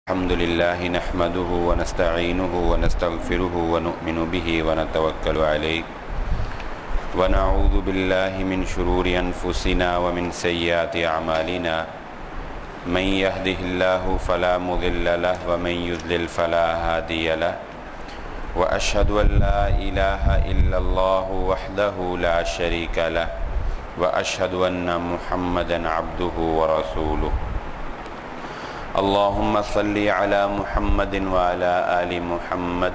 الحمد لله نحمده ونستعينه ونستغفره ونؤمن به ونتوكل عليه ونعوذ بالله من شرور أنفسنا ومن سيئات أعمالنا من يهده الله فلا مضل له ومن يضلل فلا هادي له وأشهد أن لا إله إلا الله وحده لا شريك له وأشهد أن محمدا عبده ورسوله اللهم صل على محمد وعلى آل محمد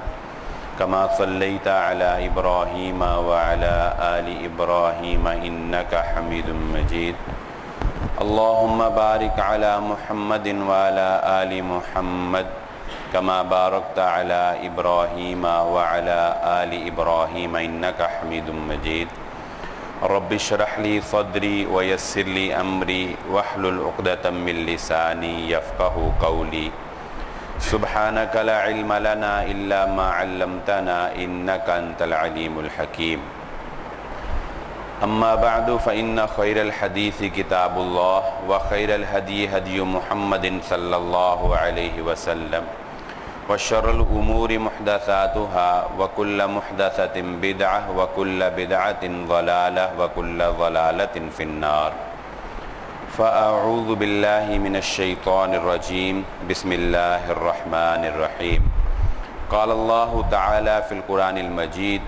كما صليت على إبراهيم وعلى آل إبراهيم إنك حميد مجيد اللهم بارك على محمد وعلى آل محمد كما باركت على إبراهيم وعلى آل إبراهيم إنك حميد مجيد رب اشرح لي صدري ويسر لي أمري واحلل عقدة من لساني يفقهوا قولي سبحانك لا علم لنا إلا ما علمتنا إنك أنت العليم الحكيم أما بعد فإن خير الحديث كتاب الله وخير الهدي هدي محمد صلى الله عليه وسلم وشر الأمور محدثاتها وكل محدثة بدعة وكل بدعة ضلالة وكل ضلالة في النار فأعوذ بالله من الشيطان الرجيم بسم الله الرحمن الرحيم قال الله تعالى في القرآن المجيد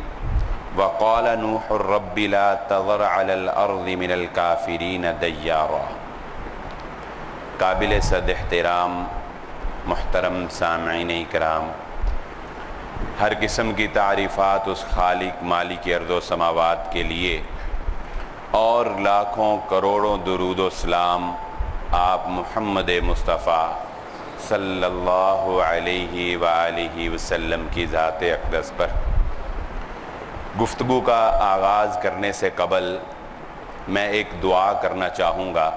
وقال نوح رب لا تذر على الأرض من الكافرين ديارا قابل صد احترام محترم سامعین اکرام، ہر قسم کی تعریفات اس خالق مالک ارض و سماوات کے لیے اور لاکھوں کروڑوں درود و سلام آپ محمد مصطفیٰ صلی اللہ علیہ وآلہ وسلم کی ذات اقدس پر۔ گفتگو کا آغاز کرنے سے قبل میں ایک دعا کرنا چاہوں گا،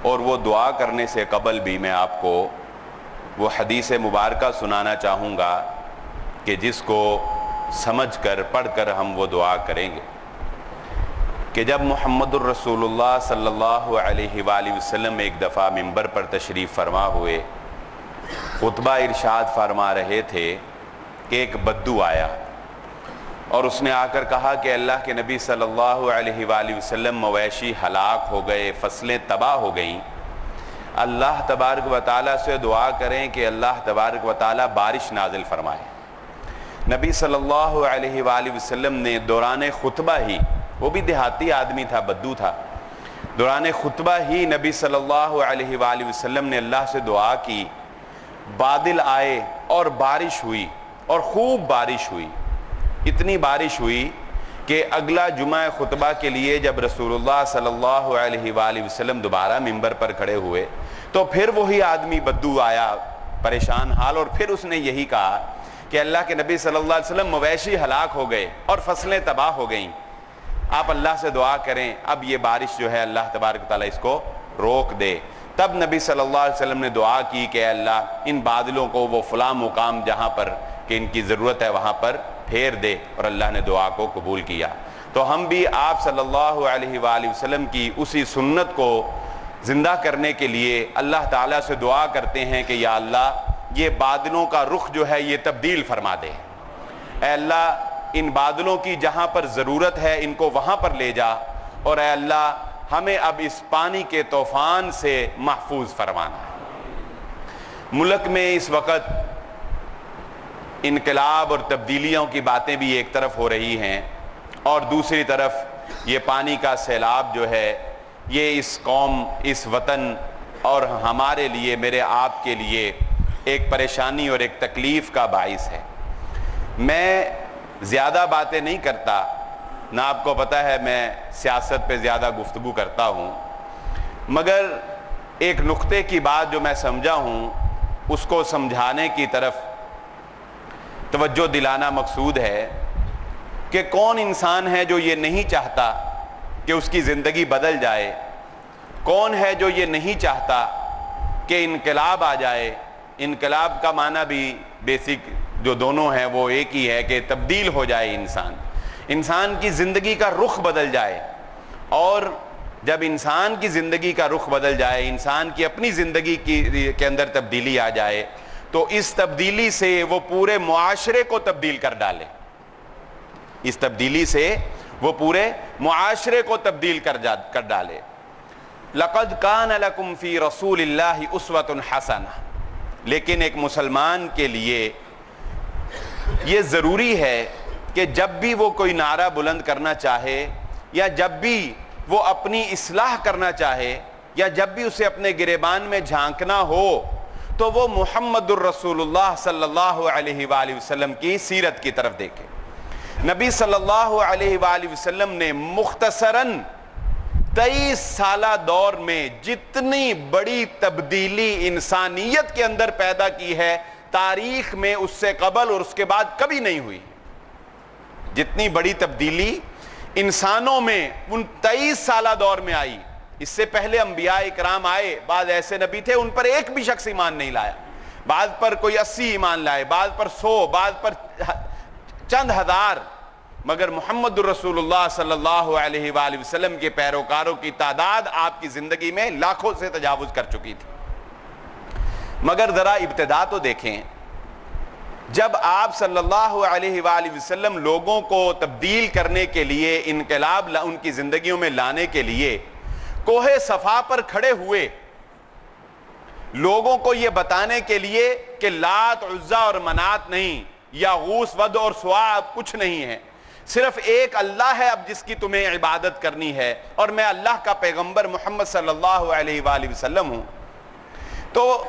اور وہ دعا کرنے سے قبل بھی میں آپ کو وہ حدیث مبارکہ سنانا چاہوں گا کہ جس کو سمجھ کر پڑھ کر ہم وہ دعا کریں گے کہ جب محمد الرسول اللہ صلی اللہ علیہ وآلہ وسلم ایک دفعہ منبر پر تشریف فرما ہوئے، خطبہ ارشاد فرما رہے تھے کہ ایک بدو آیا اور اس نے آ کر کہا کہ اللہ کے نبی صلی اللہ علیہ وآلہ وسلم مویشی ہلاک ہو گئے، فصلیں تباہ ہو گئیں، اللہ تبارک و تعالیٰ سے دعا کریں کہ اللہ تبارک و تعالیٰ بارش نازل فرمائے۔ نبی صلی اللہ علیہ وآلہ وسلم نے دوران خطبہ ہی، وہ بھی دیہاتی آدمی تھا، بدو تھا، دوران خطبہ ہی نبی صلی اللہ علیہ وآلہ وسلم نے اللہ سے دعا کی، بادل آئے اور بارش ہوئی، اور خوب بارش ہوئی، اتنی بارش ہوئی کہ اگلا جمعہ خطبہ کے لیے جب رسول اللہ صلی اللہ علیہ وآلہ وسلم دوبارہ منبر پر کھڑے ہوئے تو پھر وہی آدمی بدو آیا پریشان حال، اور پھر اس نے یہی کہا کہ اللہ کے نبی صلی اللہ علیہ وسلم مویشی ہلاک ہو گئے اور فصلیں تباہ ہو گئیں، آپ اللہ سے دعا کریں اب یہ بارش جو ہے اللہ تبارک تعالیٰ اس کو روک دے۔ تب نبی صلی اللہ علیہ وسلم نے دعا کی کہ اللہ ان بادلوں کو وہ فلاں مقام جہاں پر کہ ان کی ضرورت ہے وہاں پر پھیر دے، اور اللہ نے دعا کو قبول کیا۔ تو ہم بھی آپ صلی اللہ علیہ وآلہ وسلم کی اسی سنت کو زندہ کرنے کے لیے اللہ تعالیٰ سے دعا کرتے ہیں کہ یا اللہ یہ بادلوں کا رخ جو ہے یہ تبدیل فرما دے، اے اللہ ان بادلوں کی جہاں پر ضرورت ہے ان کو وہاں پر لے جا، اور اے اللہ ہمیں اب اس پانی کے طوفان سے محفوظ فرمانا۔ ملک میں اس وقت انقلاب اور تبدیلیوں کی باتیں بھی ایک طرف ہو رہی ہیں، اور دوسری طرف یہ پانی کا سیلاب جو ہے یہ اس قوم، اس وطن اور ہمارے لیے، میرے آپ کے لیے ایک پریشانی اور ایک تکلیف کا باعث ہے۔ میں زیادہ باتیں نہیں کرتا، نہ آپ کو پتہ ہے میں سیاست پہ زیادہ گفتگو کرتا ہوں، مگر ایک نقطے کی بات جو میں سمجھا ہوں اس کو سمجھانے کی طرف توجہ دلانا مقصود ہے کہ کون انسان ہے جو یہ نہیں چاہتا کہ اس کی زندگی بدل جائے، کون ہے جو یہ نہیں چاہتا کہ انقلاب آ جائے۔ انقلاب کا معنی بھی بیسک جو دونوں ہیں وہ ایک ہی ہے کہ تبدیل ہو جائے انسان کی زندگی کا رخ بدل جائے، اور جب انسان کی زندگی کا رخ بدل جائے، انسان کی اپنی زندگی کے اندر تبدیلی آ جائے، تو اس تبدیلی سے وہ پورے معاشرے کو تبدیل کر ڈالے، اس تبدیلی سے وہ پورے معاشرے کو تبدیل کر ڈالے۔ لَقَدْ كَانَ لَكُمْ فِي رَسُولِ اللَّهِ أُسْوَةٌ حَسَنَةٌ، لیکن ایک مسلمان کے لیے یہ ضروری ہے کہ جب بھی وہ کوئی نعرہ بلند کرنا چاہے، یا جب بھی وہ اپنی اصلاح کرنا چاہے، یا جب بھی اسے اپنے گریبان میں جھانکنا ہو، تو وہ محمد الرسول اللہ صلی اللہ علیہ وآلہ وسلم کی سیرت کی طرف دیکھے۔ نبی صلی اللہ علیہ وآلہ وسلم نے مختصراً 23 سالہ دور میں جتنی بڑی تبدیلی انسانیت کے اندر پیدا کی ہے، تاریخ میں اس سے قبل اور اس کے بعد کبھی نہیں ہوئی۔ جتنی بڑی تبدیلی انسانوں میں ان 23 سالہ دور میں آئی، اس سے پہلے انبیاء اکرام آئے، بعض ایسے نبی تھے ان پر ایک بھی شخص ایمان نہیں لایا، بعض پر کوئی 80 ایمان لائے، بعض پر 100، بعض پر چند ہزار، مگر محمد الرسول اللہ صلی اللہ علیہ وآلہ وسلم کے پیروکاروں کی تعداد آپ کی زندگی میں لاکھوں سے تجاوز کر چکی تھی۔ مگر ذرا ابتدا تو دیکھیں، جب آپ صلی اللہ علیہ وآلہ وسلم لوگوں کو تبدیل کرنے کے لیے، انقلاب ان کی زندگیوں میں لانے کے لیے کوہ صفا پر کھڑے ہوئے، لوگوں کو یہ بتانے کے لیے کہ لات، عزا اور منات نہیں، یا غوث، ود اور سوا کچھ نہیں ہے، صرف ایک اللہ ہے اب جس کی تمہیں عبادت کرنی ہے، اور میں اللہ کا پیغمبر محمد صلی اللہ علیہ وآلہ وسلم ہوں، تو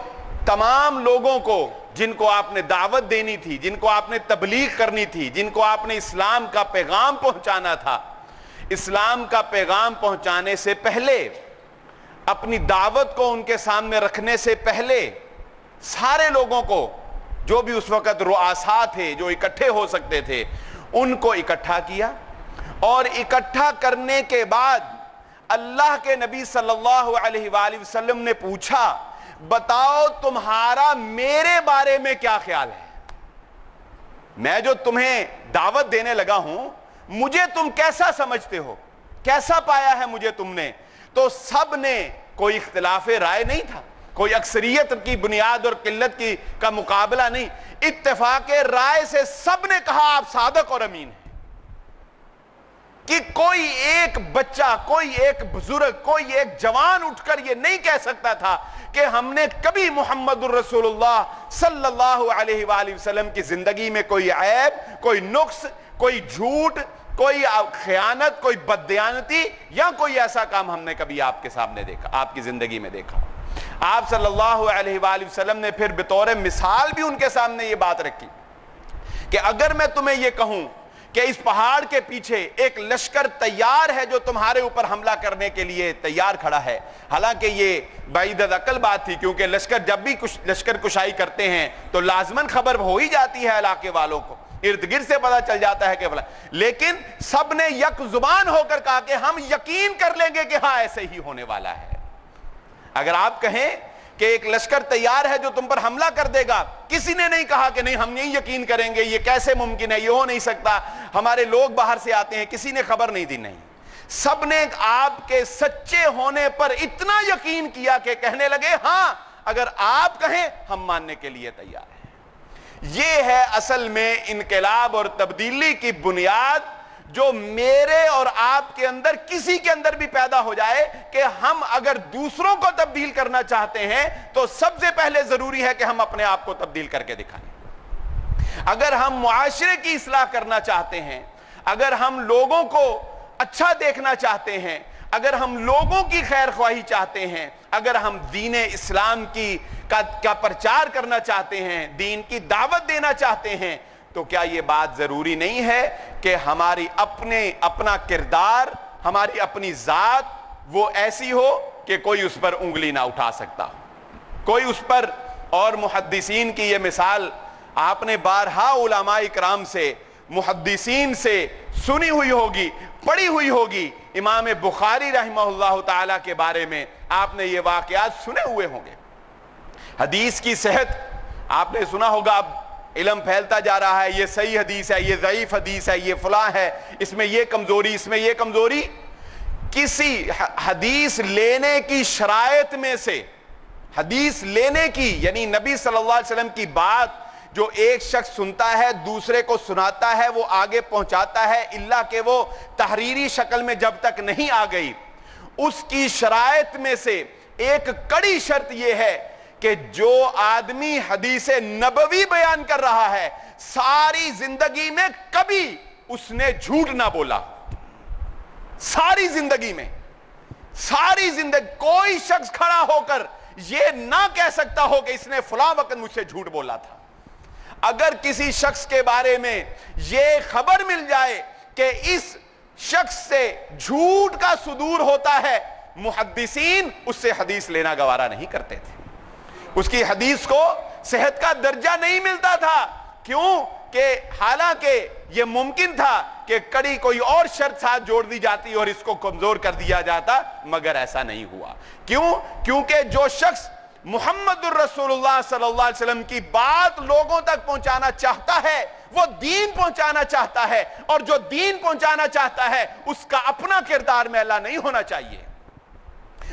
تمام لوگوں کو جن کو آپ نے دعوت دینی تھی، جن کو آپ نے تبلیغ کرنی تھی، جن کو آپ نے اسلام کا پیغام پہنچانا تھا، اسلام کا پیغام پہنچانے سے پہلے، اپنی دعوت کو ان کے سامنے رکھنے سے پہلے، سارے لوگوں کو، جو بھی اس وقت رؤساء تھے جو اکٹھے ہو سکتے تھے، ان کو اکٹھا کیا، اور اکٹھا کرنے کے بعد اللہ کے نبی صلی اللہ علیہ وآلہ وسلم نے پوچھا، بتاؤ تمہارا میرے بارے میں کیا خیال ہے؟ میں جو تمہیں دعوت دینے لگا ہوں، مجھے تم کیسا سمجھتے ہو؟ کیسا پایا ہے مجھے تم نے؟ تو سب نے، کوئی اختلاف رائے نہیں تھا، کوئی اکثریت کی بنیاد اور قلت کا مقابلہ نہیں، اتفاق رائے سے سب نے کہا آپ صادق اور امین ہیں۔ کہ کوئی ایک بچہ، کوئی ایک بزرگ، کوئی ایک جوان اٹھ کر یہ نہیں کہہ سکتا تھا کہ ہم نے کبھی محمد الرسول اللہ صلی اللہ علیہ وآلہ وسلم کی زندگی میں کوئی عیب، کوئی نقص، کوئی جھوٹ، کوئی خیانت، کوئی بددیانتی یا کوئی ایسا کام ہم نے کبھی آپ کے سامنے دیکھا، آپ کی زندگی میں دیکھا۔ آپ صلی اللہ علیہ وآلہ وسلم نے پھر بطور مثال بھی ان کے سامنے یہ بات رکھی کہ اگر میں تمہیں یہ کہوں کہ اس پہاڑ کے پیچھے ایک لشکر تیار ہے جو تمہارے اوپر حملہ کرنے کے لیے تیار کھڑا ہے، حالانکہ یہ بعید العقل بات تھی، کیونکہ لشکر جب بھی لشکر کشائی کرتے ہیں تو لازماً خبر ہو ہی جاتی ہے علاقے والوں کو، ارد گرد سے پتہ چل جاتا ہے کہ فلاں، لیکن سب نے یک زبان ہو کر کہا کہ ہم یقین کر لیں گے کہ ہاں ایسے ہی ہونے والا ہے۔ اگر آپ کہیں کہ ایک لشکر تیار ہے جو تم پر حملہ کر دے گا، کسی نے نہیں کہا کہ نہیں ہم نہیں یقین کریں گے، یہ کیسے ممکن ہے، یہ ہو نہیں سکتا، ہمارے لوگ باہر سے آتے ہیں، کسی نے خبر نہیں دی، نہیں، سب نے آپ کے سچے ہونے پر اتنا یقین کیا کہ کہنے لگے ہاں اگر آپ کہیں ہم ماننے کے لیے تیار ہیں۔ یہ ہے اصل میں انقلاب اور تبدیلی کی بنیاد، جو میرے اور آپ کے اندر کسی کے اندر بھی پیدا ہو جائے کہ ہم اگر دوسروں کو تبدیل کرنا چاہتے ہیں تو سب سے پہلے ضروری ہے کہ ہم اپنے آپ کو تبدیل کر کے دکھائیں۔ اگر ہم معاشرے کی اصلاح کرنا چاہتے ہیں، اگر ہم لوگوں کو اچھا دیکھنا چاہتے ہیں، اگر ہم لوگوں کی خیر خواہی چاہتے ہیں، اگر ہم دین اسلام کا پرچار کرنا چاہتے ہیں، دین کی دعوت دینا چاہتے ہیں، تو کیا یہ بات ضروری نہیں ہے کہ ہماری اپنا کردار، ہماری اپنی ذات وہ ایسی ہو کہ کوئی اس پر انگلی نہ اٹھا سکتا، کوئی اس پر؟ اور محدثین کی یہ مثال آپ نے بارہا علماء اکرام سے، محدثین سے سنی ہوئی ہوگی، پڑھی ہوئی ہوگی۔ امام بخاری رحمہ اللہ تعالی کے بارے میں آپ نے یہ واقعات سنے ہوئے ہوں گے۔ حدیث کی صحت آپ نے سنا ہوگا، اب علم پھیلتا جا رہا ہے، یہ صحیح حدیث ہے، یہ ضعیف حدیث ہے، یہ فلاں ہے، اس میں یہ کمزوری، اس میں یہ کمزوری۔ کسی حدیث لینے کی شرائط میں سے، حدیث لینے کی یعنی نبی صلی اللہ علیہ وسلم کی بات جو ایک شخص سنتا ہے دوسرے کو سناتا ہے، وہ آگے پہنچاتا ہے، اللہ کہ وہ تحریری شکل میں جب تک نہیں آ گئی، اس کی شرائط میں سے ایک کڑی شرط یہ ہے کہ جو آدمی حدیث نبوی بیان کر رہا ہے ساری زندگی میں کبھی اس نے جھوٹ نہ بولا، ساری زندگی میں، ساری زندگی کوئی شخص کھڑا ہو کر یہ نہ کہہ سکتا ہو کہ اس نے فلاں وقت مجھ سے جھوٹ بولا تھا۔ اگر کسی شخص کے بارے میں یہ خبر مل جائے کہ اس شخص سے جھوٹ کا صدور ہوتا ہے، محدثین اس سے حدیث لینا گوارا نہیں کرتے تھے، اس کی حدیث کو صحت کا درجہ نہیں ملتا تھا۔ کیوں کہ حالانکہ یہ ممکن تھا کہ کڑی کوئی اور شرط ساتھ جوڑ دی جاتی اور اس کو کمزور کر دیا جاتا، مگر ایسا نہیں ہوا۔ کیوں؟ کیونکہ جو شخص محمد الرسول اللہ صلی اللہ علیہ وسلم کی بات لوگوں تک پہنچانا چاہتا ہے وہ دین پہنچانا چاہتا ہے، اور جو دین پہنچانا چاہتا ہے اس کا اپنا کردار میلا نہیں ہونا چاہیے،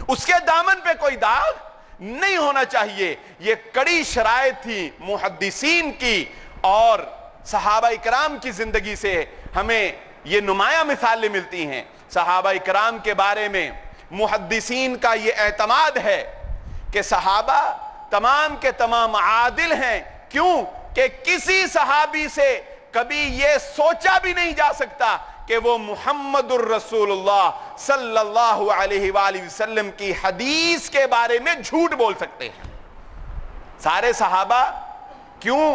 اس کے دامن پہ کوئی داغ نہیں ہونا چاہیے۔ یہ کڑی شرائط تھی محدثین کی، اور صحابہ اکرام کی زندگی سے ہمیں یہ نمایاں مثالیں ملتی ہیں۔ صحابہ اکرام کے بارے میں محدثین کا یہ اعتماد ہے کہ صحابہ تمام کے تمام عادل ہیں۔ کیوں کہ کسی صحابی سے کبھی یہ سوچا بھی نہیں جا سکتا کہ وہ محمد الرسول اللہ صلی اللہ علیہ وآلہ وسلم کی حدیث کے بارے میں جھوٹ بول سکتے ہیں۔ سارے صحابہ کیوں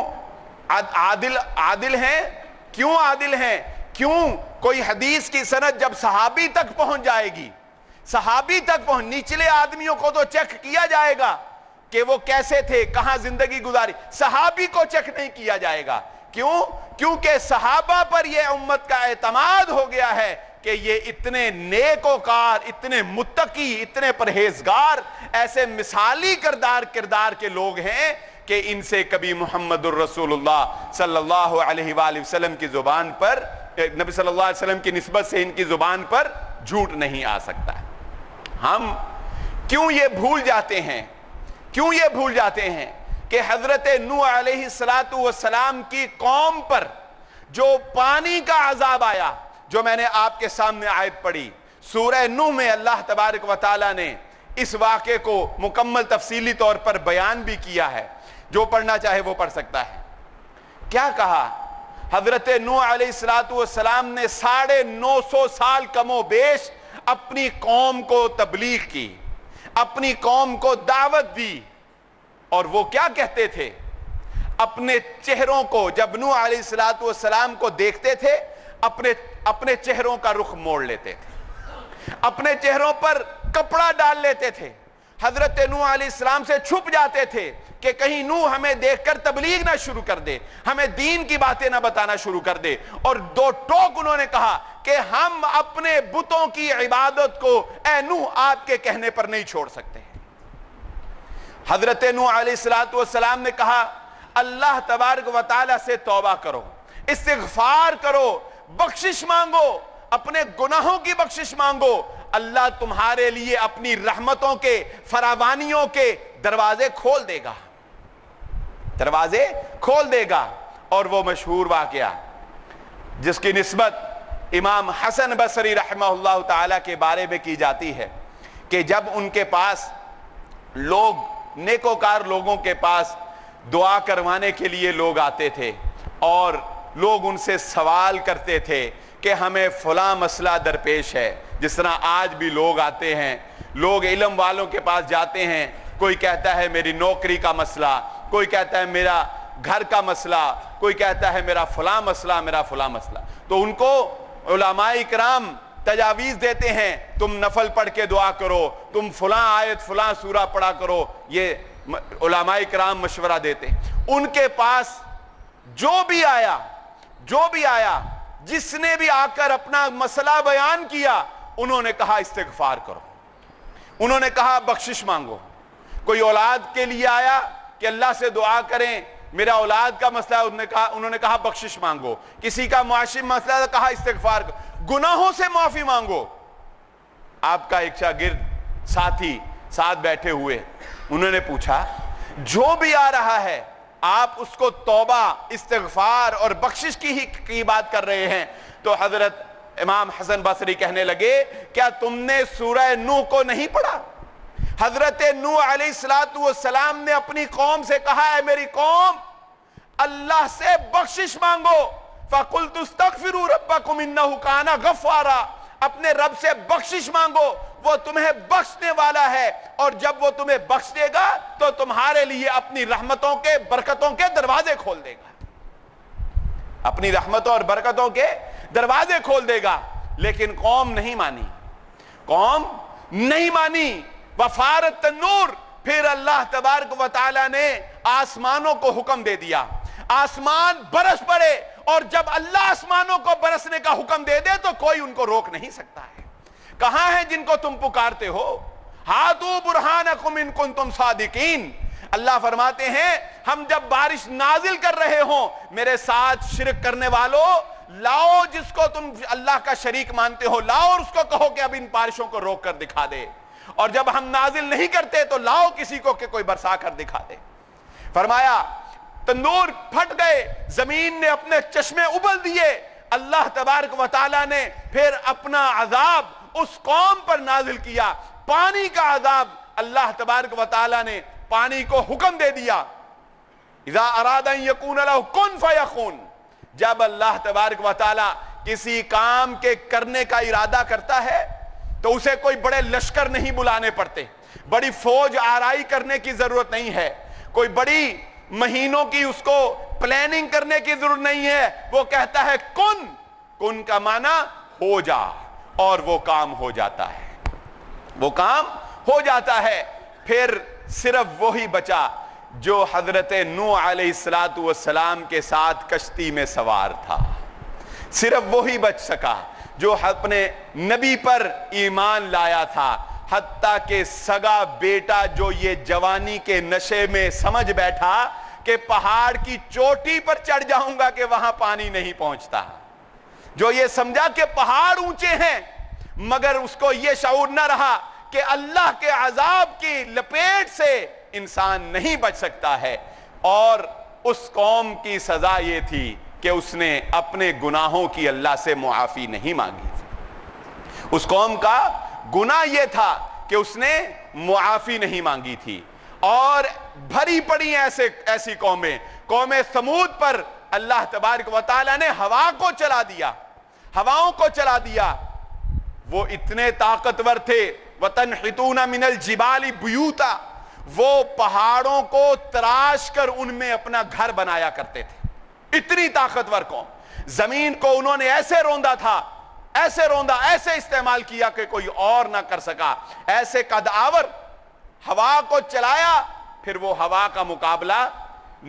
عادل ہیں؟ کیوں عادل ہیں؟ کیوں کوئی حدیث کی سند جب صحابی تک پہنچ جائے گی، صحابی تک پہنچ، نچلے آدمیوں کو تو چیک کیا جائے گا کہ وہ کیسے تھے، کہاں زندگی گزاری، صحابی کو چیک نہیں کیا جائے گا۔ کیوں؟ کیونکہ صحابہ پر یہ امت کا اعتماد ہو گیا ہے کہ یہ اتنے نیکوکار، اتنے متقی، اتنے پرہیزگار، ایسے مثالی کردار کے لوگ ہیں کہ ان سے کبھی محمد الرسول اللہ صلی اللہ علیہ وآلہ وسلم کی زبان پر، نبی صلی اللہ علیہ وسلم کی نسبت سے ان کی زبان پر جھوٹ نہیں آ سکتا ہے۔ ہم کیوں یہ بھول جاتے ہیں، کیوں یہ بھول جاتے ہیں کہ حضرت نوح علیہ السلام کی قوم پر جو پانی کا عذاب آیا، جو میں نے آپ کے سامنے آیت پڑھی سورہ نوح میں، اللہ تبارک و تعالی نے اس واقعے کو مکمل تفصیلی طور پر بیان بھی کیا ہے، جو پڑھنا چاہے وہ پڑھ سکتا ہے۔ کیا کہا؟ حضرت نوح علیہ السلام نے 950 سال کم و بیش اپنی قوم کو تبلیغ کی، اپنی قوم کو دعوت دی، اور وہ کیا کہتے تھے؟ اپنے چہروں کو، جب نوح علیہ السلام کو دیکھتے تھے اپنے چہروں کا رخ موڑ لیتے تھے، اپنے چہروں پر کپڑا ڈال لیتے تھے، حضرت نوح علیہ السلام سے چھپ جاتے تھے کہ کہیں نوح ہمیں دیکھ کر تبلیغ نہ شروع کر دے، ہمیں دین کی باتیں نہ بتانا شروع کر دے۔ اور دو ٹوک انہوں نے کہا کہ ہم اپنے بتوں کی عبادت کو اے نوح آپ کے کہنے پر نہیں چھوڑ سکتے۔ حضرت نوح علیہ السلام نے کہا اللہ تبارک و تعالی سے توبہ کرو، استغفار کرو، بخشش مانگو، اپنے گناہوں کی بخشش مانگو، اللہ تمہارے لیے اپنی رحمتوں کے، فراوانیوں کے دروازے کھول دے گا، دروازے کھول دے گا۔ اور وہ مشہور واقعہ جس کی نسبت امام حسن بصری رحمہ اللہ تعالی کے بارے میں کی جاتی ہے کہ جب ان کے پاس لوگ، نیکوکار لوگوں کے پاس دعا کروانے کے لیے لوگ آتے تھے اور لوگ ان سے سوال کرتے تھے کہ ہمیں فلاں مسئلہ درپیش ہے، جس طرح آج بھی لوگ آتے ہیں، لوگ علم والوں کے پاس جاتے ہیں، کوئی کہتا ہے میری نوکری کا مسئلہ، کوئی کہتا ہے میرا گھر کا مسئلہ، کوئی کہتا ہے میرا فلاں مسئلہ، میرا فلاں مسئلہ۔ تو ان کو علماء اکرام تجاویز دیتے ہیں، تم نفل پڑھ کے دعا کرو، تم فلاں آیت فلاں سورہ پڑھا کرو، یہ علماء اکرام مشورہ دیتے ہیں۔ ان کے پاس جو بھی آیا جس نے بھی آ کر اپنا مسئلہ بیان کیا، انہوں نے کہا استغفار کرو، انہوں نے کہا بخشش مانگو۔ کوئی اولاد کے لیے آیا کہ اللہ سے دعا کریں، میرا اولاد کا مسئلہ، انہوں نے کہا بخشش مانگو۔ کسی کا معاشی مسئلہ، کہا استغفار کرو، گناہوں سے معافی مانگو۔ آپ کا ایک شاگرد ساتھی ساتھ بیٹھے ہوئے، انہوں نے پوچھا جو بھی آ رہا ہے آپ اس کو توبہ استغفار اور بخشش کی بات کر رہے ہیں؟ تو حضرت امام حسن بصری کہنے لگے کیا تم نے سورہ نوح کو نہیں پڑھا؟ حضرت نوح علیہ السلام نے اپنی قوم سے کہا ہے میری قوم اللہ سے بخشش مانگو، فَقُلْتُ اسْتَغْفِرُوا رَبَّكُمْ إِنَّهُ كَانَ غَفَّارًا، اپنے رب سے بخشش مانگو وہ تمہیں بخشنے والا ہے، اور جب وہ تمہیں بخش دے گا تو تمہارے لیے اپنی رحمتوں کے برکتوں کے دروازے کھول دے گا، اپنی رحمتوں اور برکتوں کے دروازے کھول دے گا۔ لیکن قوم نہیں مانی، قوم نہیں مانی۔ وفارت تنور، پھر اللہ تبارک و تعالی نے آسمانوں کو حکم دے دیا، آسمان برس پڑے، اور جب اللہ آسمانوں کو برسنے کا حکم دے دے تو کوئی ان کو روک نہیں سکتا ہے۔ کہاں ہیں جن کو تم پکارتے ہو؟ ہاتھو برہانکم ان کنتم صادقین۔ اللہ فرماتے ہیں ہم جب بارش نازل کر رہے ہوں میرے ساتھ شرک کرنے والوں لاؤ، جس کو تم اللہ کا شریک مانتے ہو لاؤ، اور اس کو کہو کہ اب ان بارشوں کو روک کر دکھا دے، اور جب ہم نازل نہیں کرتے تو لاؤ کسی کو کہ کوئی برسا کر دکھا دے۔ فرمایا تندور پھٹ گئے، زمین نے اپنے چشمے ابل دیے، اللہ تبارک و تعالی نے پھر اپنا عذاب اس قوم پر نازل کیا، پانی کا عذاب۔ اللہ تبارک و تعالی نے پانی کو حکم دے دیا، اذا اراد ان یکون لہ کن فیکون، جب اللہ تبارک و تعالی کسی کام کے کرنے کا ارادہ کرتا ہے تو اسے کوئی بڑے لشکر نہیں بلانے پڑتے، بڑی فوج آرائی کرنے کی ضرورت نہیں ہے، کوئی بڑی مہینوں کی اس کو پلاننگ کرنے کی ضرورت نہیں ہے، وہ کہتا ہے کن، کن کا معنی ہو جا، اور وہ کام ہو جاتا ہے، وہ کام ہو جاتا ہے۔ پھر صرف وہی بچا جو حضرت نوح علیہ السلام کے ساتھ کشتی میں سوار تھا، صرف وہی بچ سکا جو اپنے نبی پر ایمان لایا تھا، حتیٰ کہ سگا بیٹا جو یہ جوانی کے نشے میں سمجھ بیٹھا کہ پہاڑ کی چوٹی پر چڑھ جاؤں گا کہ وہاں پانی نہیں پہنچتا، جو یہ سمجھا کہ پہاڑ اونچے ہیں، مگر اس کو یہ شعور نہ رہا کہ اللہ کے عذاب کی لپیٹ سے انسان نہیں بچ سکتا ہے۔ اور اس قوم کی سزا یہ تھی کہ اس نے اپنے گناہوں کی اللہ سے معافی نہیں مانگی تھی، اس قوم کا گناہ یہ تھا کہ اس نے معافی نہیں مانگی تھی۔ اور بھری پڑی ایسی قومیں، قوم سمود پر اللہ تبارک و تعالی نے ہوا کو چلا دیا، ہواؤں کو چلا دیا، وہ اتنے طاقتور تھے، وَتَنْحِتُونَ مِنَ الْجِبَالِ بُيُوتًا، وہ پہاڑوں کو تراش کر ان میں اپنا گھر بنایا کرتے تھے، اتنی طاقتور قوم۔ زمین کو انہوں نے ایسے روندا تھا، ایسے روندا، ایسے استعمال کیا کہ کوئی اور نہ کر سکا، ایسے قد آور، ہوا کو چلایا، پھر وہ ہوا کا مقابلہ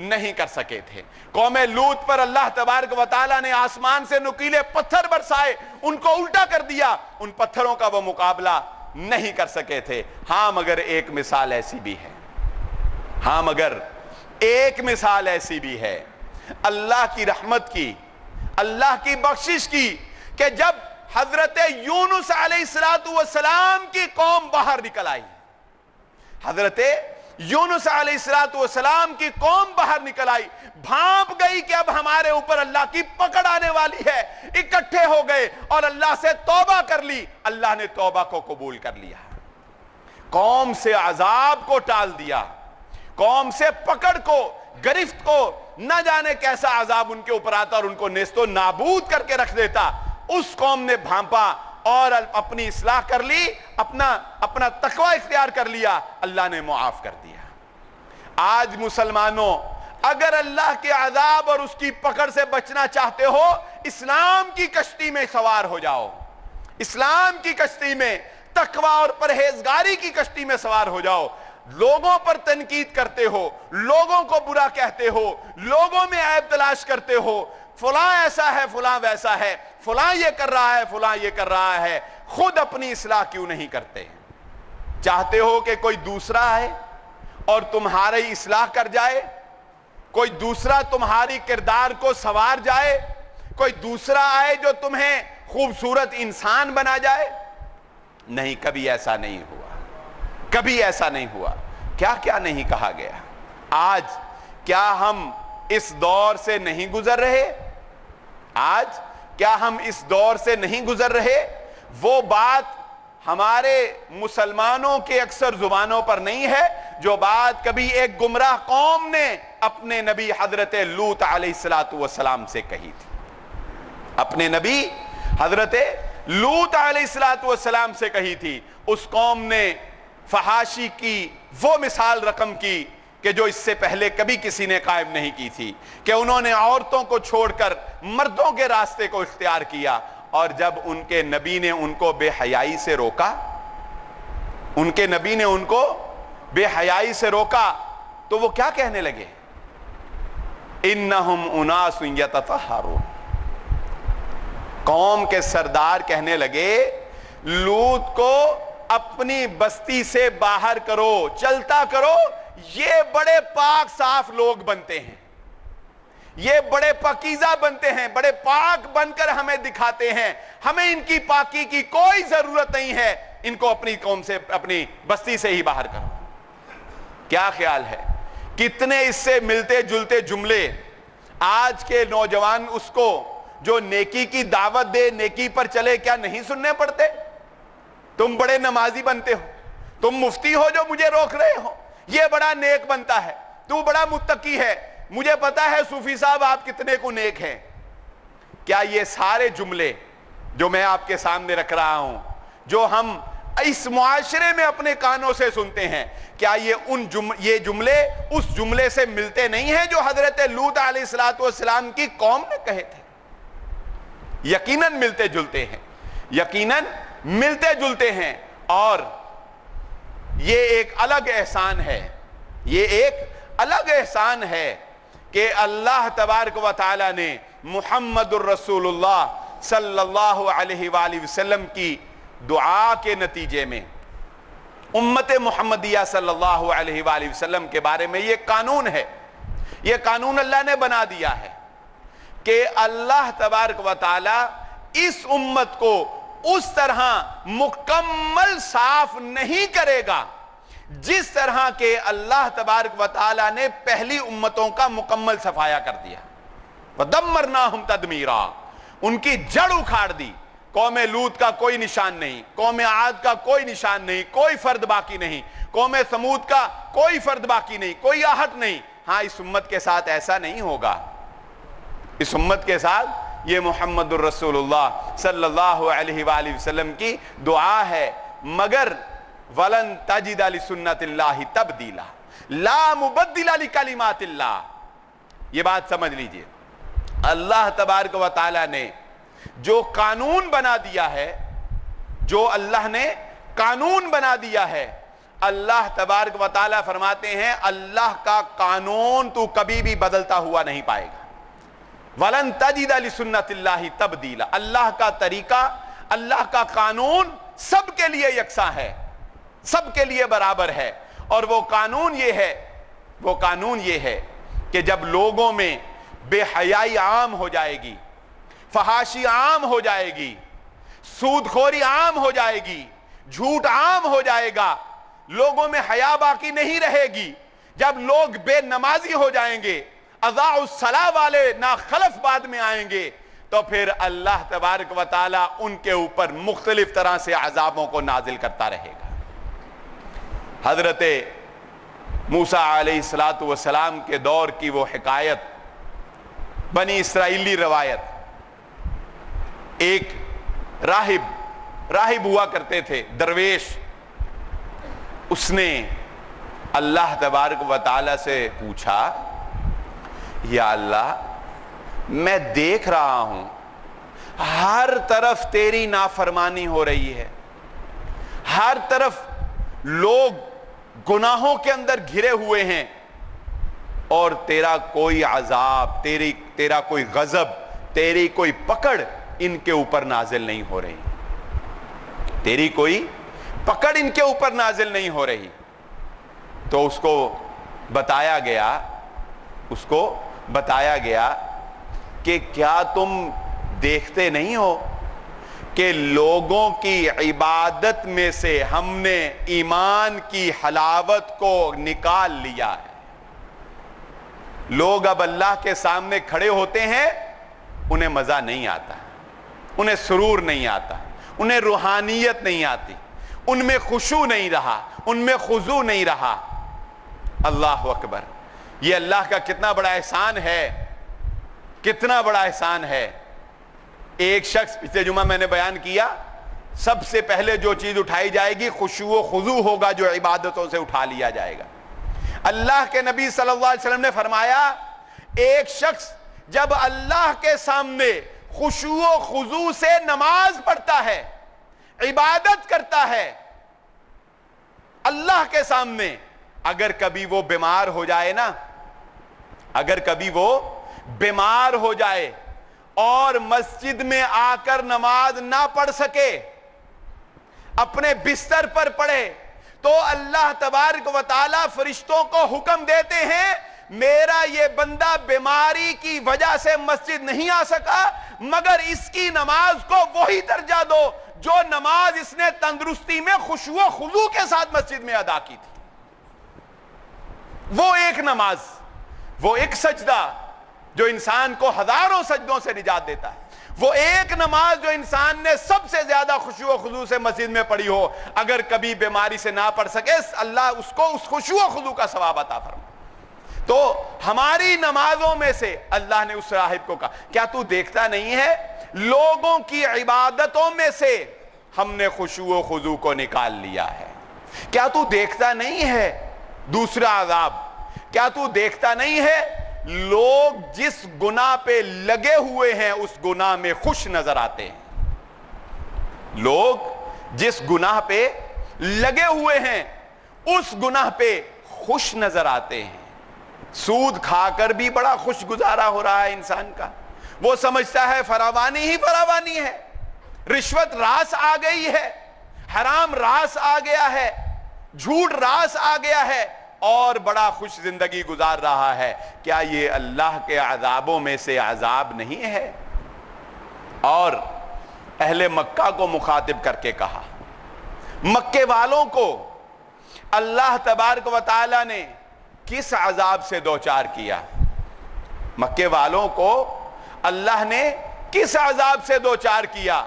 نہیں کر سکے تھے۔ قوم لوط پر اللہ تبارک و تعالی نے آسمان سے نکیلے پتھر برسائے، ان کو الٹا کر دیا، ان پتھروں کا وہ مقابلہ نہیں کر سکے تھے۔ ہاں مگر ایک مثال ایسی بھی ہے، ہاں مگر ایک مثال ایسی بھی ہے اللہ کی رحمت کی، اللہ کی بخشش کی، کہ جب حضرت یونس علیہ السلام کی قوم باہر نکل آئی، حضرت یونس علیہ السلام کی قوم باہر نکل آئی، بھانپ گئی کہ اب ہمارے اوپر اللہ کی پکڑ آنے والی ہے، اکٹھے ہو گئے اور اللہ سے توبہ کر لی، اللہ نے توبہ کو قبول کر لیا، قوم سے عذاب کو ٹال دیا، قوم سے پکڑ کو، گرفت کو، نہ جانے کیسا عذاب ان کے اوپر آتا اور ان کو نیست و نابود کر کے رکھ دیتا۔ اس قوم نے بھانپا اور اپنی اصلاح کر لی، اپنا تقوی اختیار کر لیا، اللہ نے معاف کر دیا۔ آج مسلمانوں اگر اللہ کے عذاب اور اس کی پکڑ سے بچنا چاہتے ہو، اسلام کی کشتی میں سوار ہو جاؤ، اسلام کی کشتی میں، تقوی اور پرہیزگاری کی کشتی میں سوار ہو جاؤ۔ لوگوں پر تنقید کرتے ہو، لوگوں کو برا کہتے ہو، لوگوں میں عیب تلاش کرتے ہو، فلاں ایسا ہے، فلاں ویسا ہے، فلاں یہ کر رہا ہے، فلاں یہ کر رہا ہے، خود اپنی اصلاح کیوں نہیں کرتے؟ چاہتے ہو کہ کوئی دوسرا آئے اور تمہاری اصلاح کر جائے، کوئی دوسرا تمہاری کردار کو سنوار جائے، کوئی دوسرا آئے جو تمہیں خوبصورت انسان بنا جائے؟ نہیں، کبھی ایسا نہیں ہوا، کبھی ایسا نہیں ہوا۔ کیا کیا نہیں کہا گیا؟ آج کیا ہم اس دور سے نہیں گزر رہے؟ آج کیا ہم اس دور سے نہیں گزر رہے؟ وہ بات ہمارے مسلمانوں کے اکثر زبانوں پر نہیں ہے جو بات کبھی ایک گمراہ قوم نے اپنے نبی حضرت لوط علیہ السلام سے کہی تھی۔ اپنے نبی حضرت لوط علیہ السلام سے کہی تھی۔ اس قوم نے فحاشی کی وہ مثال رقم کی کہ جو اس سے پہلے کبھی کسی نے قائم نہیں کی تھی، کہ انہوں نے عورتوں کو چھوڑ کر مردوں کے راستے کو اختیار کیا، اور جب ان کے نبی نے ان کو بے حیائی سے روکا، ان کے نبی نے ان کو بے حیائی سے روکا، تو وہ کیا کہنے لگے؟ انہم اناس یتطہرون۔ قوم کے سردار کہنے لگے لوط کو اپنی بستی سے باہر کرو، چلتا کرو، یہ بڑے پاک صاف لوگ بنتے ہیں، یہ بڑے پاکیزہ بنتے ہیں، بڑے پاک بن کر ہمیں دکھاتے ہیں، ہمیں ان کی پاکی کی کوئی ضرورت نہیں ہے، ان کو اپنی قوم سے، اپنی بستی سے ہی باہر کرو۔ کیا خیال ہے کتنے اس سے ملتے جلتے جملے آج کے نوجوان اس کو جو نیکی کی دعوت دے، نیکی پر چلے، کیا نہیں سننے پڑتے؟ تم بڑے نمازی بنتے ہو، تم مفتی ہو جو مجھے روک رہے ہو، یہ بڑا نیک بنتا ہے، تو بڑا متقی ہے، مجھے پتا ہے صوفی صاحب آپ کتنے کو نیک ہیں۔ کیا یہ سارے جملے جو میں آپ کے سامنے رکھ رہا ہوں، جو ہم اس معاشرے میں اپنے کانوں سے سنتے ہیں، کیا یہ جملے اس جملے سے ملتے نہیں ہیں جو حضرت لوط علیہ السلام کی قوم نے کہے تھے؟ یقیناً ملتے جلتے ہیں، یقیناً ملتے جلتے ہیں۔ اور یہ ایک الگ احسان ہے، یہ ایک الگ احسان ہے کہ اللہ تبارک و تعالی نے محمد الرسول اللہ صلی اللہ علیہ وآلہ وسلم کی دعا کے نتیجے میں امت محمدیہ صلی اللہ علیہ وآلہ وسلم کے بارے میں یہ قانون ہے، یہ قانون اللہ نے بنا دیا ہے کہ اللہ تبارک و تعالی اس امت کو اس طرح مکمل صاف نہیں کرے گا جس طرح کہ اللہ تبارک و تعالی نے پہلی امتوں کا مکمل صفایا کر دیا۔ وَدَمَّرْنَاهُمْ تَدْمِيرًا، ان کی جڑ اکھاڑ دی۔ قوم لوط کا کوئی نشان نہیں، قوم عاد کا کوئی نشان نہیں، کوئی فرد باقی نہیں، قوم سمود کا کوئی فرد باقی نہیں، کوئی آہٹ نہیں۔ ہاں، اس امت کے ساتھ ایسا نہیں ہوگا، اس امت کے ساتھ یہ محمد الرسول اللہ صلی اللہ علیہ وآلہ وسلم کی دعا ہے، مگر وَلَن تَجِدَ لِسُنَّتِ اللَّهِ تَبْدِيلًا لَا مُبَدِّلَ لِكَلِمَاتِ اللَّهِ۔ یہ بات سمجھ لیجئے، اللہ تبارک و تعالی نے جو قانون بنا دیا ہے، جو اللہ نے قانون بنا دیا ہے، اللہ تبارک و تعالی فرماتے ہیں اللہ کا قانون تو کبھی بھی بدلتا ہوا نہیں پائے گا۔ وَلَن تَجِدَ لِسُنَّتِ اللَّهِ تَبْدِيلًا، اللہ کا طریقہ، اللہ کا قانون سب کے لیے یکساں ہے، سب کے لیے برابر ہے۔ اور وہ قانون یہ ہے، وہ قانون یہ ہے کہ جب لوگوں میں بے حیائی عام ہو جائے گی، فحاشی عام ہو جائے گی، سود خوری عام ہو جائے گی، جھوٹ عام ہو جائے گا، لوگوں میں حیا باقی نہیں رہے گی، جب لوگ بے نمازی ہو جائیں گے، اضاعوا الصلاۃ والے ناخلف بعد میں آئیں گے، تو پھر اللہ تبارک و تعالی ان کے اوپر مختلف طرح سے عذابوں کو نازل کرتا رہے گا۔ حضرت موسیٰ علیہ السلام کے دور کی وہ حکایت، بنی اسرائیلی روایت، ایک راہب ہوا کرتے تھے، درویش، اس نے اللہ تبارک و تعالی سے پوچھا، یا اللہ میں دیکھ رہا ہوں ہر طرف تیری نافرمانی ہو رہی ہے، ہر طرف لوگ گناہوں کے اندر گھرے ہوئے ہیں، اور تیرا کوئی عذاب، تیرا کوئی غضب، تیری کوئی پکڑ ان کے اوپر نازل نہیں ہو رہی، تیری کوئی پکڑ ان کے اوپر نازل نہیں ہو رہی۔ تو اس کو بتایا گیا کہ کیا تم دیکھتے نہیں ہو کہ لوگوں کی عبادت میں سے ہم نے ایمان کی حلاوت کو نکال لیا ہے۔ لوگ اب اللہ کے سامنے کھڑے ہوتے ہیں، انہیں مزہ نہیں آتا، انہیں سرور نہیں آتا، انہیں روحانیت نہیں آتی، ان میں خشوع نہیں رہا، ان میں خضوع نہیں رہا۔ اللہ اکبر، یہ اللہ کا کتنا بڑا احسان ہے، کتنا بڑا احسان ہے۔ ایک شخص، پچھلے جمعہ میں نے بیان کیا، سب سے پہلے جو چیز اٹھائی جائے گی خشوع و خضوع ہوگا، جو عبادتوں سے اٹھا لیا جائے گا۔ اللہ کے نبی صلی اللہ علیہ وسلم نے فرمایا، ایک شخص جب اللہ کے سامنے خشوع و خضوع سے نماز پڑھتا ہے، عبادت کرتا ہے اللہ کے سامنے، اگر کبھی وہ بیمار ہو جائے نا، اگر کبھی وہ بیمار ہو جائے اور مسجد میں آ کر نماز نہ پڑھ سکے، اپنے بستر پر پڑھے، تو اللہ تبارک و تعالی فرشتوں کو حکم دیتے ہیں، میرا یہ بندہ بیماری کی وجہ سے مسجد نہیں آ سکا، مگر اس کی نماز کو وہی درجہ دو جو نماز اس نے تندرستی میں خشوع و خضوع کے ساتھ مسجد میں ادا کی تھی۔ وہ ایک نماز، وہ ایک سجدہ جو انسان کو ہزاروں سجدوں سے نجات دیتا ہے، وہ ایک نماز جو انسان نے سب سے زیادہ خشوع و خضوع سے مسجد میں پڑھی ہو، اگر کبھی بیماری سے نہ پڑھ سکے، اللہ اس کو اس خشوع و خضوع کا ثواب عطا فرمائے۔ تو ہماری نمازوں میں سے اللہ نے اس راہب کو کہا، کیا تو دیکھتا نہیں ہے لوگوں کی عبادتوں میں سے ہم نے خشوع و خضوع کو نکال لیا ہے؟ کیا تو دیکھتا نہیں ہے دوسرا عذاب؟ کیا تو دیکھتا نہیں ہے لوگ جس گناہ پہ لگے ہوئے ہیں اس گناہ میں خوش نظر آتے ہیں؟ لوگ جس گناہ پہ لگے ہوئے ہیں اس گناہ پہ خوش نظر آتے ہیں۔ سود کھا کر بھی بڑا خوش گزارا ہو رہا ہے انسان کا، وہ سمجھتا ہے فراوانی ہی فراوانی ہے، رشوت راس آ گئی ہے، حرام راس آ گیا ہے، جھوٹ راس آ گیا ہے، اور بڑا خوش زندگی گزار رہا ہے۔ کیا یہ اللہ کے عذابوں میں سے عذاب نہیں ہے؟ اور اہل مکہ کو مخاطب کر کے کہا، مکے والوں کو اللہ تبارک و تعالی نے کس عذاب سے دوچار کیا؟ مکے والوں کو اللہ نے کس عذاب سے دوچار کیا؟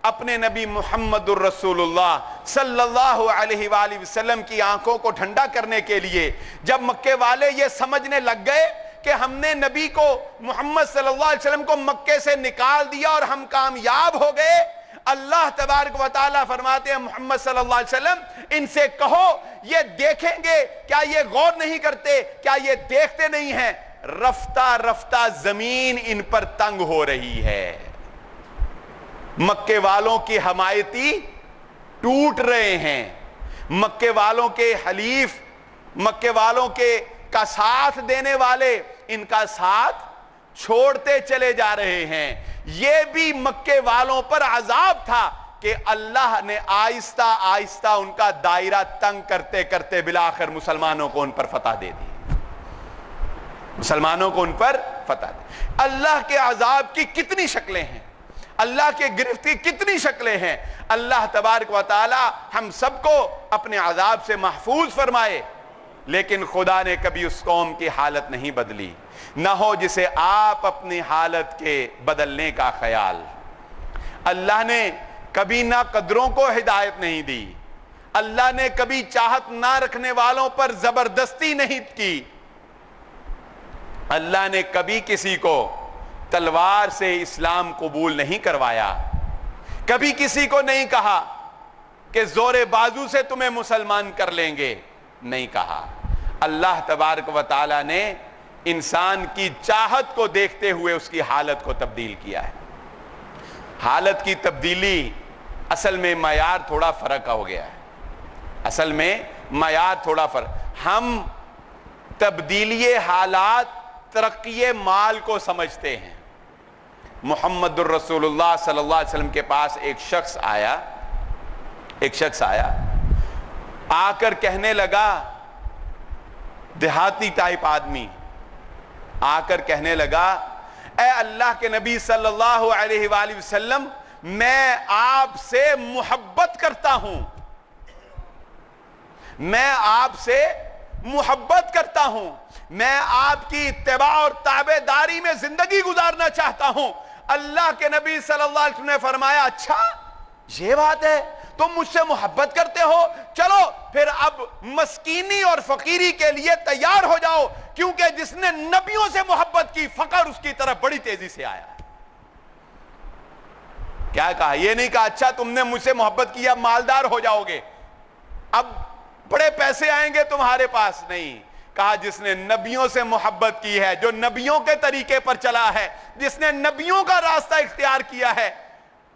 اپنے نبی محمد الرسول اللہ صلی اللہ علیہ وآلہ وسلم کی آنکھوں کو ٹھنڈا کرنے کے لیے جب مکے والے یہ سمجھنے لگ گئے کہ ہم نے نبی کو محمد صلی اللہ علیہ وسلم کو مکے سے نکال دیا اور ہم کامیاب ہو گئے، اللہ تبارک و تعالیٰ فرماتے ہیں محمد صلی اللہ علیہ وسلم ان سے کہو یہ دیکھیں گے، کیا یہ غور نہیں کرتے، کیا یہ دیکھتے نہیں ہیں؟ رفتہ رفتہ زمین ان پر تنگ ہو رہی ہے، مکے والوں کی حمایتی ٹوٹ رہے ہیں، مکے والوں کے حلیف، مکے والوں کے کا ساتھ دینے والے ان کا ساتھ چھوڑتے چلے جا رہے ہیں۔ یہ بھی مکے والوں پر عذاب تھا کہ اللہ نے آہستہ آہستہ ان کا دائرہ تنگ کرتے کرتے بالآخر مسلمانوں کو ان پر فتح دے دی، مسلمانوں کو ان پر فتح دے۔ اللہ کے عذاب کی کتنی شکلیں ہیں، اللہ کے گرفت کی کتنی شکلیں ہیں۔ اللہ تبارک و تعالی ہم سب کو اپنے عذاب سے محفوظ فرمائے، لیکن خدا نے کبھی اس قوم کی حالت نہیں بدلی، نہ ہو جسے آپ اپنی حالت کے بدلنے کا خیال۔ اللہ نے کبھی نہ قدروں کو ہدایت نہیں دی، اللہ نے کبھی چاہت نہ رکھنے والوں پر زبردستی نہیں کی، اللہ نے کبھی کسی کو تلوار سے اسلام قبول نہیں کروایا، کبھی کسی کو نہیں کہا کہ زور بازو سے تمہیں مسلمان کر لیں گے، نہیں کہا۔ اللہ تبارک و تعالی نے انسان کی چاہت کو دیکھتے ہوئے اس کی حالت کو تبدیل کیا ہے۔ حالت کی تبدیلی اصل میں معیار تھوڑا فرق ہو گیا ہے، اصل میں معیار تھوڑا فرق۔ ہم تبدیلی حالات ترقی مال کو سمجھتے ہیں۔ محمد الرسول اللہ صلی اللہ علیہ وسلم کے پاس ایک شخص آیا آ کر کہنے لگا، دیہاتی ٹائپ آدمی آ کر کہنے لگا، اے اللہ کے نبی صلی اللہ علیہ وآلہ وسلم، میں آپ سے محبت کرتا ہوں، میں آپ سے محبت کرتا ہوں، میں آپ کی اتباع اور تابع داری میں زندگی گزارنا چاہتا ہوں۔ اللہ کے نبی صلی اللہ علیہ وسلم نے فرمایا اچھا یہ بات ہے، تم مجھ سے محبت کرتے ہو، چلو پھر اب مسکینی اور فقیری کے لیے تیار ہو جاؤ، کیونکہ جس نے نبیوں سے محبت کی فقر اس کی طرف بڑی تیزی سے آیا۔ کیا کہا؟ یہ نہیں کہا اچھا تم نے مجھ سے محبت کی اب مالدار ہو جاؤ گے، اب بڑے پیسے آئیں گے تمہارے پاس، نہیں کہا جس نے نبیوں سے محبت کی ہے، جو نبیوں کے طریقے پر چلا ہے، جس نے نبیوں کا راستہ اختیار کیا ہے،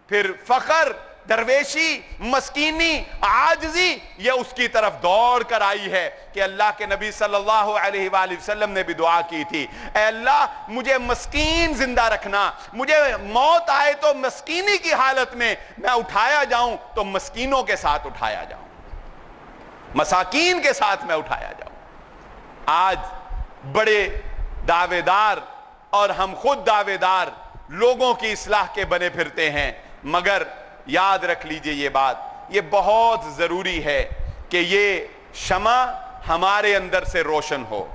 پھر فقر، درویشی، مسکینی، عاجزی یہ اس کی طرف دوڑ کر آئی ہے کہ اللہ کے نبی صلی اللہ علیہ وآلہ وسلم نے بھی دعا کی تھی، اے اللہ مجھے مسکین زندہ رکھنا، مجھے موت آئے تو مسکینی کی حالت میں اٹھایا جاؤں تو مسکینوں کے ساتھ اٹھایا جاؤں، مساکین کے ساتھ میں اٹھایا جاؤں۔ آج بڑے دعوے دار اور ہم خود دعوے دار لوگوں کی اصلاح کے بنے پھرتے ہیں، مگر یاد رکھ لیجئے یہ بات، یہ بہت ضروری ہے کہ یہ شمع ہمارے اندر سے روشن ہو،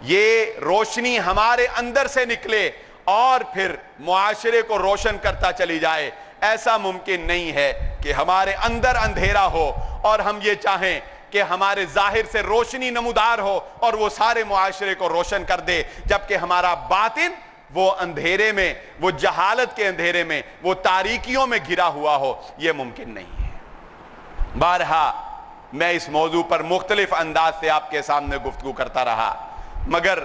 یہ روشنی ہمارے اندر سے نکلے اور پھر معاشرے کو روشن کرتا چلی جائے۔ ایسا ممکن نہیں ہے کہ ہمارے اندر اندھیرا ہو اور ہم یہ چاہیں کہ ہمارے ظاہر سے روشنی نمودار ہو اور وہ سارے معاشرے کو روشن کر دے، جبکہ ہمارا باطن وہ اندھیرے میں، وہ جہالت کے اندھیرے میں، وہ تاریکیوں میں گھرا ہوا ہو، یہ ممکن نہیں ہے۔ بارہا میں اس موضوع پر مختلف انداز سے آپ کے سامنے گفتگو کرتا رہا، مگر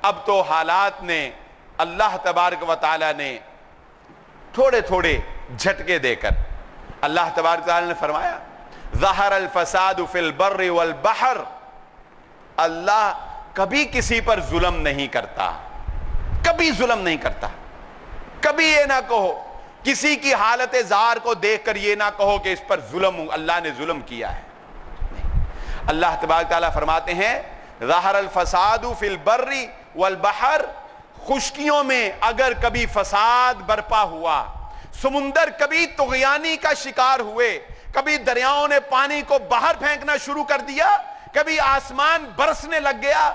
اب تو حالات نے، اللہ تبارک و تعالی نے تھوڑے تھوڑے جھٹکے دے کر، اللہ تبارک و تعالی نے فرمایا ظہر الفساد فی البر والبحر، اللہ کبھی کسی پر ظلم نہیں کرتا، کبھی ظلم نہیں کرتا۔ کبھی یہ نہ کہو، کسی کی حالت زار کو دیکھ کر یہ نہ کہو کہ اس پر ظلم، اللہ نے ظلم کیا ہے۔ اللہ تبارک تعالیٰ فرماتے ہیں ظہر الفساد فی البر والبحر، خشکیوں میں اگر کبھی فساد برپا ہوا، سمندر کبھی طغیانی کا شکار ہوئے، کبھی دریاؤں نے پانی کو باہر پھینکنا شروع کر دیا، کبھی آسمان برسنے لگ گیا،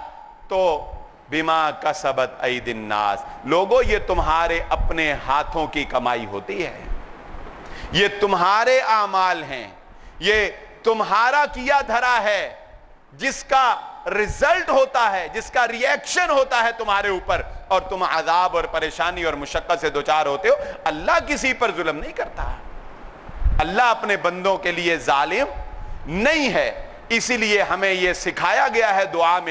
تو بما کسبت اید الناس، لوگوں یہ تمہارے اپنے ہاتھوں کی کمائی ہوتی ہے، یہ تمہارے اعمال ہیں، یہ تمہارا کیا دھرا ہے، جس کا رزلٹ ہوتا ہے، جس کا ریئیکشن ہوتا ہے تمہارے اوپر، اور تم عذاب اور پریشانی اور مشقت سے دوچار ہوتے ہو۔ اللہ کسی پر ظلم نہیں کرتا، اللہ اپنے بندوں کے لیے ظالم نہیں ہے، اسی لیے ہمیں یہ سکھایا گیا ہے دعاؤں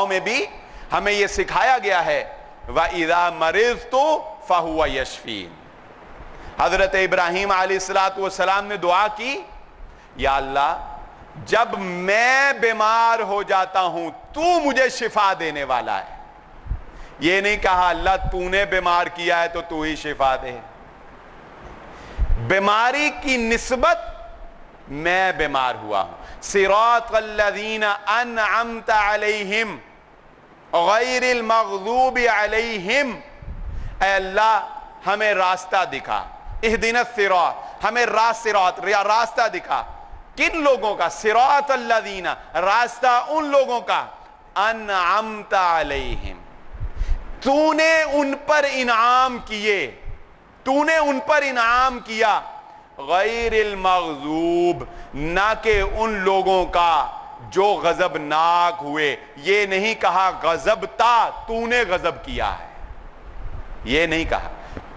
میں بھی ہمیں یہ سکھایا گیا ہے وَإِذَا مَرِضْتُ فَهُوَ يَشْفِينِ۔ حضرت ابراہیم علیہ السلام نے دعا کی، یا اللہ جب میں بیمار ہو جاتا ہوں تو مجھے شفا دینے والا ہے، یہ نہیں کہا اللہ تو نے بیمار کیا ہے تو تو ہی شفا دے، بیماری کی نسبت میں بیمار ہوا ہوں۔ صراط الذین انعمت علیہم غیر المغضوب علیہم، اے اللہ ہمیں راستہ دکھا، اہدنا الصراط، ہمیں راستہ دکھا، کن لوگوں کا؟ صراط الذین، راستہ ان لوگوں کا، انعمت علیہم، تو نے ان پر انعام کیے، تو نے ان پر انعام کیا، غیر المغضوب، نہ کہ ان لوگوں کا جو غضبناک ہوئے، یہ نہیں کہا غضبتا، تو نے غضب کیا ہے، یہ نہیں کہا۔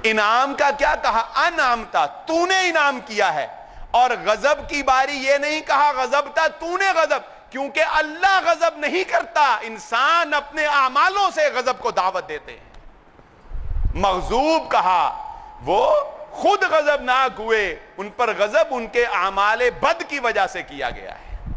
انعام کا کیا کہا؟ انعمتا، تو نے انعام کیا ہے، اور غضب کی باری یہ نہیں کہا غضبتا، تو نے غضب، کیونکہ اللہ غضب نہیں کرتا، انسان اپنے اعمالوں سے غضب کو دعوت دیتے ہیں۔ مغضوب کہا وہ خود غضبناک ہوئے، ان پر غضب ان کے اعمال بد کی وجہ سے کیا گیا ہے۔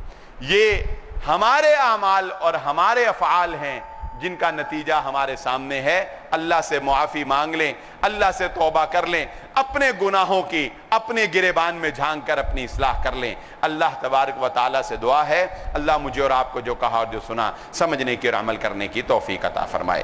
یہ ہمارے اعمال اور ہمارے افعال ہیں جن کا نتیجہ ہمارے سامنے ہے۔ اللہ سے معافی مانگ لیں، اللہ سے توبہ کر لیں، اپنے گناہوں کی اپنے گریبان میں جھانک کر اپنی اصلاح کر لیں۔ اللہ تبارک و تعالیٰ سے دعا ہے اللہ مجھے اور آپ کو جو کہا اور جو سنا سمجھنے کی اور عمل کرنے کی توفیق عطا فرمائے۔